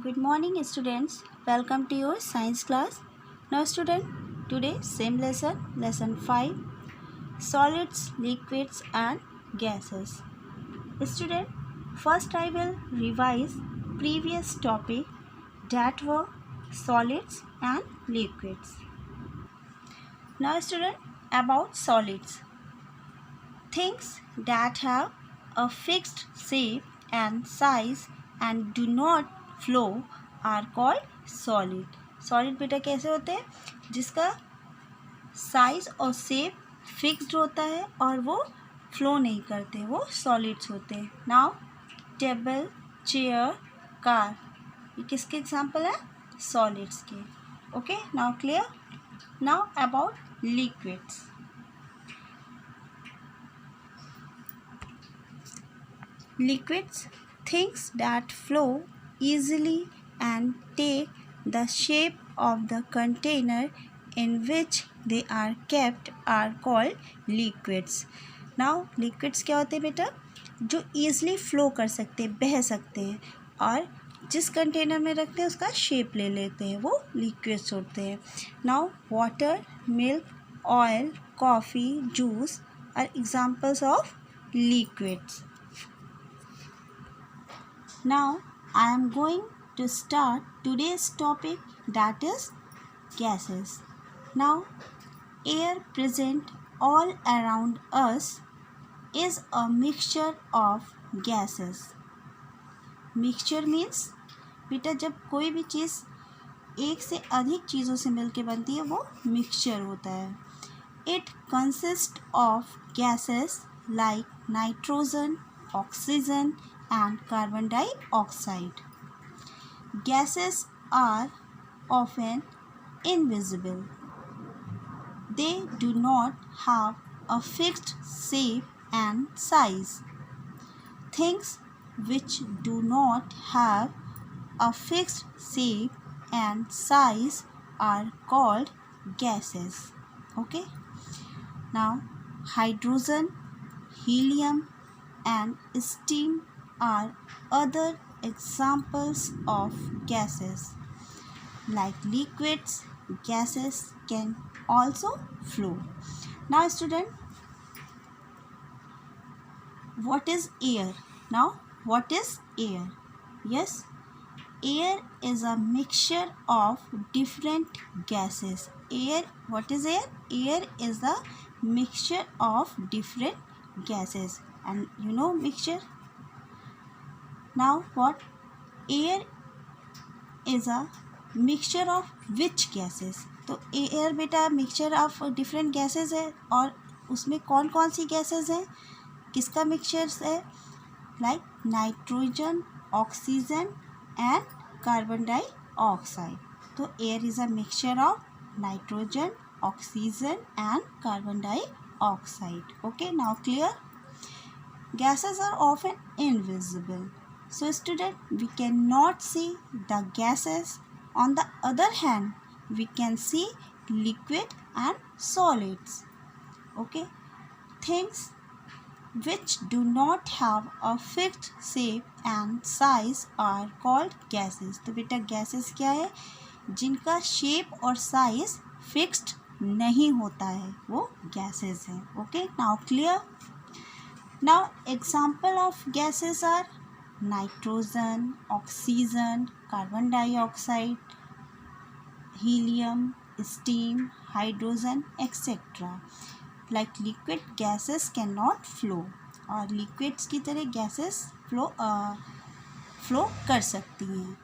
Good morning students. Welcome to your science class. Now student, today same lesson 5, solids, liquids and gases. Student, first I will revise previous topic that were solids and liquids. Now student, about solids. Things that have a fixed shape and size and do not flow are called solid. Solid बेटा कैसे होते हैं? जिसका size और shape fixed होता है और वो फ्लो नहीं करते, वो सॉलिड्स होते हैं. नाउ टेबल, चेयर, कार, ये किसके एग्जाम्पल है? सॉलिड्स के. Okay, now clear. Now about liquids. Liquids, things that flow easily and take the shape of the container in which they are kept are called liquids. Now liquids क्या होते हैं बेटा? जो easily flow कर सकते हैं, बह सकते हैं और जिस कंटेनर में रखते हैं उसका शेप ले लेते हैं, वो liquids होते हैं. Now water, milk, oil, coffee, juice are examples of liquids. Now I am going to start today's topic, that is gases. Now air present all around us is a mixture of gases. Mixture means बेटा जब कोई भी चीज़ एक से अधिक चीज़ों से मिलके बनती है वो मिक्सचर होता है. It consists of gases like nitrogen, oxygen and carbon dioxide. Gases are often invisible. They do not have a fixed shape and size. Things which do not have a fixed shape and size are called gases. Okay. Now, hydrogen, helium and steam are other examples of gases. Like liquids, gases can also flow. Now student, what is air? Now what is air? Yes, air is a mixture of different gases. Air, what is air? Air is a mixture of different gases. And you know mixture? Now what? Air is a mixture of which gases? तो air बेटा mixture of different gases है और उसमें कौन कौन सी gases हैं, किसका mixtures है? Like nitrogen, oxygen and carbon dioxide. तो air is a mixture of nitrogen, oxygen and carbon dioxide. Okay, now clear. Gases are often invisible. So student, we cannot see the gases. On the other hand, we can see liquid and solids. Okay. Things which do not have a fixed shape and size are called gases. तो बेटा gases क्या है? जिनका shape और size fixed नहीं होता है वो gases हैं. Okay. Now clear. Now example of gases are nitrogen, oxygen, carbon dioxide, helium, steam, hydrogen, etc. Like liquid, gases cannot flow. और liquids की तरह gases flow कर सकती हैं.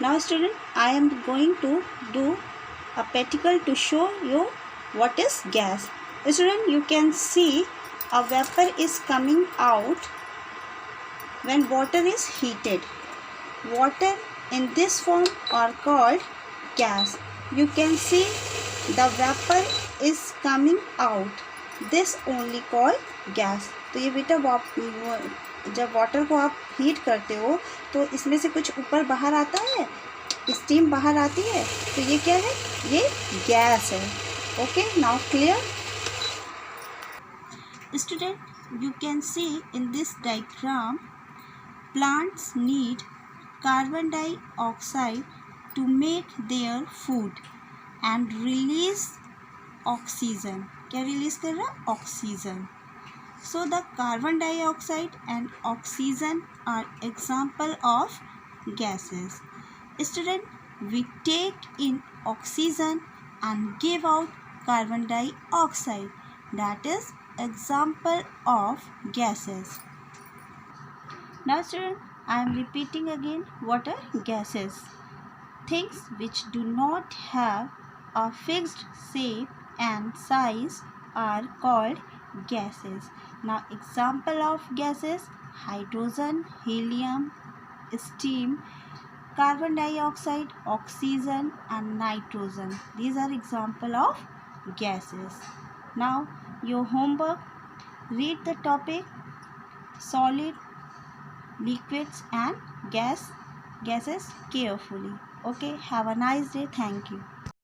Now student, I am going to do a practical to show you what is gas. Student, you can see a vapor is coming out when water is heated. Water in this form are called gas. You can see the vapor is coming out. This only called gas. तो ये बेटा जब water को आप heat करते हो तो इसमें से कुछ ऊपर बाहर आता है, स्टीम बाहर आती है, तो ये क्या है? ये गैस है. Okay, now clear. Student, you can see in this diagram plants need carbon dioxide to make their food and release oxygen. क्या रिलीज कर रहा है? Oxygen. So the carbon dioxide and oxygen are example of gases. Student, we take in oxygen and give out carbon dioxide. That is example of gases. Now student, I am repeating again what are gases. Things which do not have a fixed shape and size are called gases. Now example of gases: hydrogen, helium, steam, carbon dioxide, oxygen and nitrogen. These are example of gases. Now your homework: read the topic solid, liquids and gases carefully. Okay, have a nice day. Thank you.